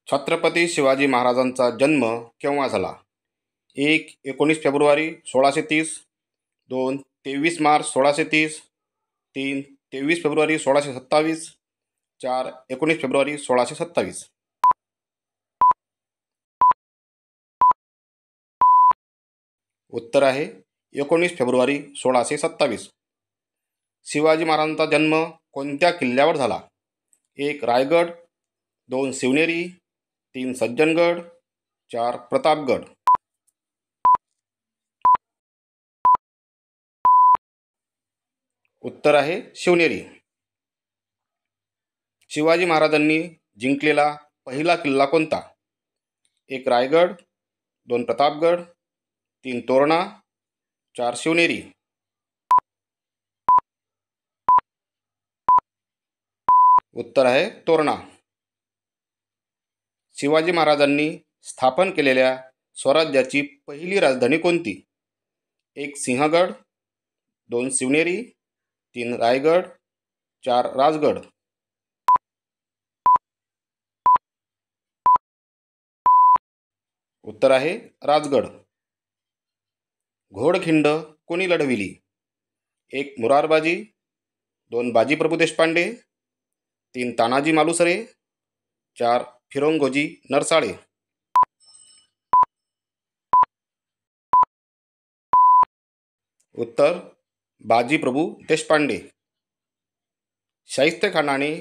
छत्रपती शिवाजी महाराजांचा जन्म केव्हा झाला? 1. 19 फेब्रुवारी 1630. 2. 23 मार्च 1630. 3. 23 फेब्रुवारी 1627. 4. 19 फेब्रुवारी 1627. उत्तर आहे 19 फेब्रुवारी 1627. शिवाजी महाराजांचा जन्म कोणत्या किल्ल्यावर झाला? 1. रायगड. 2. शिवनेरी. 3. सज्जनगड. 4. प्रतापगड. उत्तर आहे शिवनेरी. शिवाजी महाराजांनी जिंकलेला पहिला किल्ला कोणता? 1. रायगड. 2. प्रतापगड. 3. तोरणा. 4. शिवनेरी. उत्तर आहे तोरणा. शिवाजी महाराजांनी स्थापन केलेल्या स्वराज्याची पहिली राजधानी कोणती? 1. सिंहगड. 2. शिवनेरी. 3. रायगड. 4. राजगड. उत्तर आहे राजगड. घोडखिंड कोणी लढविली? 1. मुरारबाजी. 2. बाजीप्रभू देशपांडे. 3. तानाजी मालुसरे. 4. फिरोंगोजी नरसाळे. उत्तर बाजीप्रभू देशपांडे. शाहिस्तेखानाने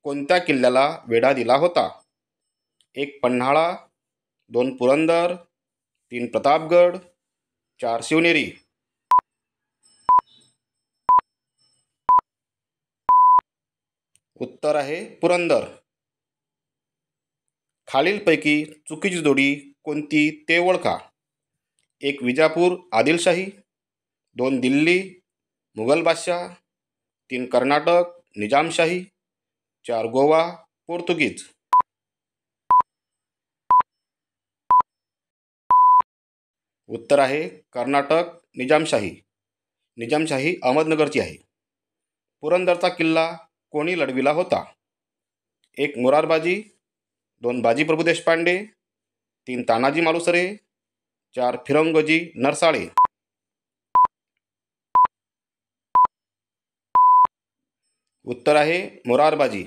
कोणत्या किल्ल्याला वेढा दिला होता? 1. पन्हाळा. 2. पुरंदर. 3. प्रतापगड. 4. शिवनेरी. उत्तर आहे पुरंदर. खालीलपैकी चुकीची जोडी कोणती ते ओळखा? 1. विजापूर आदिलशाही. 2. दिल्ली मुघल बादशाह. 3. कर्नाटक निजामशाही. 4. गोवा पोर्तुगीज. उत्तर आहे कर्नाटक निजामशाही. निजामशाही अहमदनगरची आहे. पुरंदरचा किल्ला कोणी लढविला होता? 1. मुरारबाजी. 2. बाजीप्रभू देशपांडे. 3. तानाजी मालुसरे. 4. फिरंगोजी नरसाळे. उत्तर आहे मुरारबाजी.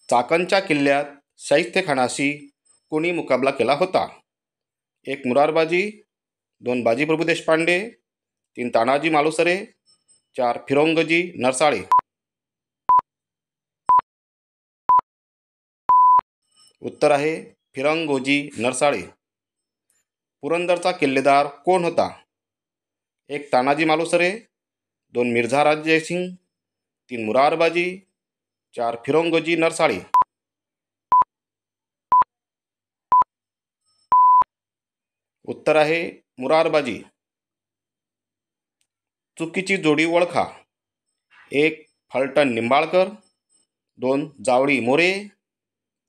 चाकणच्या किल्ल्यात शाहिस्तेखानाशी कोणी मुकाबला केला होता? 1. मुरारबाजी. 2. बाजीप्रभू देशपांडे. 3. तानाजी मालुसरे. 4. फिरंगोजी नरसाळे. उत्तर आहे फिरंगोजी नरसाळे. पुरंदरचा किल्लेदार कोण होता? 1. तानाजी मालुसरे. 2. मिर्झा राजजयसिंग. 3. मुरारबाजी. 4. फिरंगोजी नरसाळे. उत्तर आहे मुरारबाजी. चुकीची जोडी ओळखा. 1. फलटण निंबाळकर. 2. जावळी मोरे.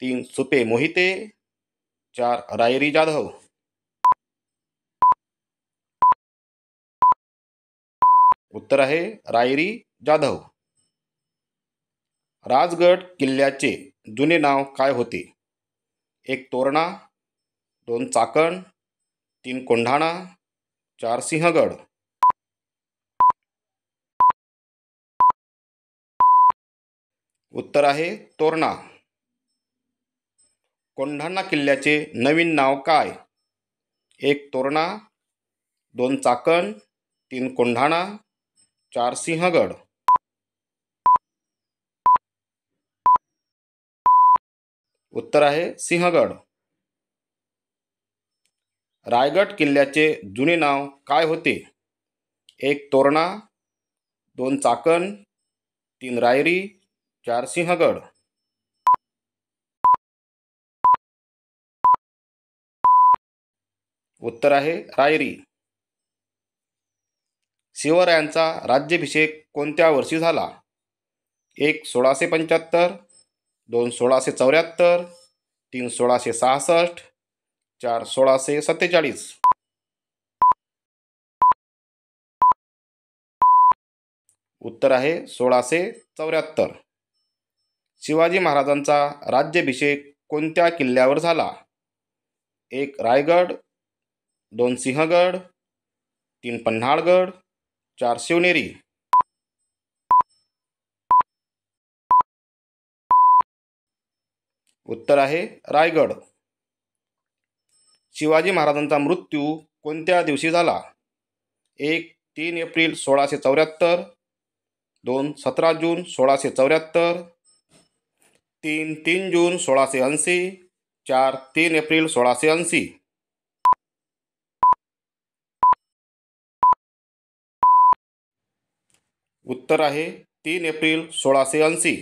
3. सुपे मोहिते. 4. रायरी जाधव. उत्तर आहे रायरी जाधव. राजगड किल्ल्याचे जुने नाव काय होते? 1. तोरणा. 2. चाकण. 3. कोंढाणा. 4. सिंहगड. उत्तर आहे तोरणा. कोंढाणा किल्ल्याचे नवीन नाव काय? 1. तोरणा. 2. चाकण. 3. कोंढाणा. 4. सिंहगड. उत्तर आहे सिंहगड. रायगड किल्ल्याचे जुने नाव काय होते? 1. तोरणा. 2. चाकण. 3. रायरी. 4. सिंहगड. उत्तर आहे रायरी. शिवरायांचा राज्याभिषेक कोणत्या वर्षी झाला? 1. 1675. 2. 1674. 3. 1666. 4. 1647. उत्तर आहे 1674. शिवाजी महाराजांचा राज्याभिषेक कोणत्या किल्ल्यावर झाला? 1 रायगड, 2 सिंहगड, 3 पन्हाळगड, 4 शिवनेरी. उत्तर आहे रायगड. शिवाजी महाराजांचा मृत्यू कोणत्या दिवशी झाला? 1 3 एप्रिल 1674, 2 17 जून 1674, 3 जून 1680, 4 3 एप्रिल 1680. उत्तर आहे 3 एप्रिल 1680.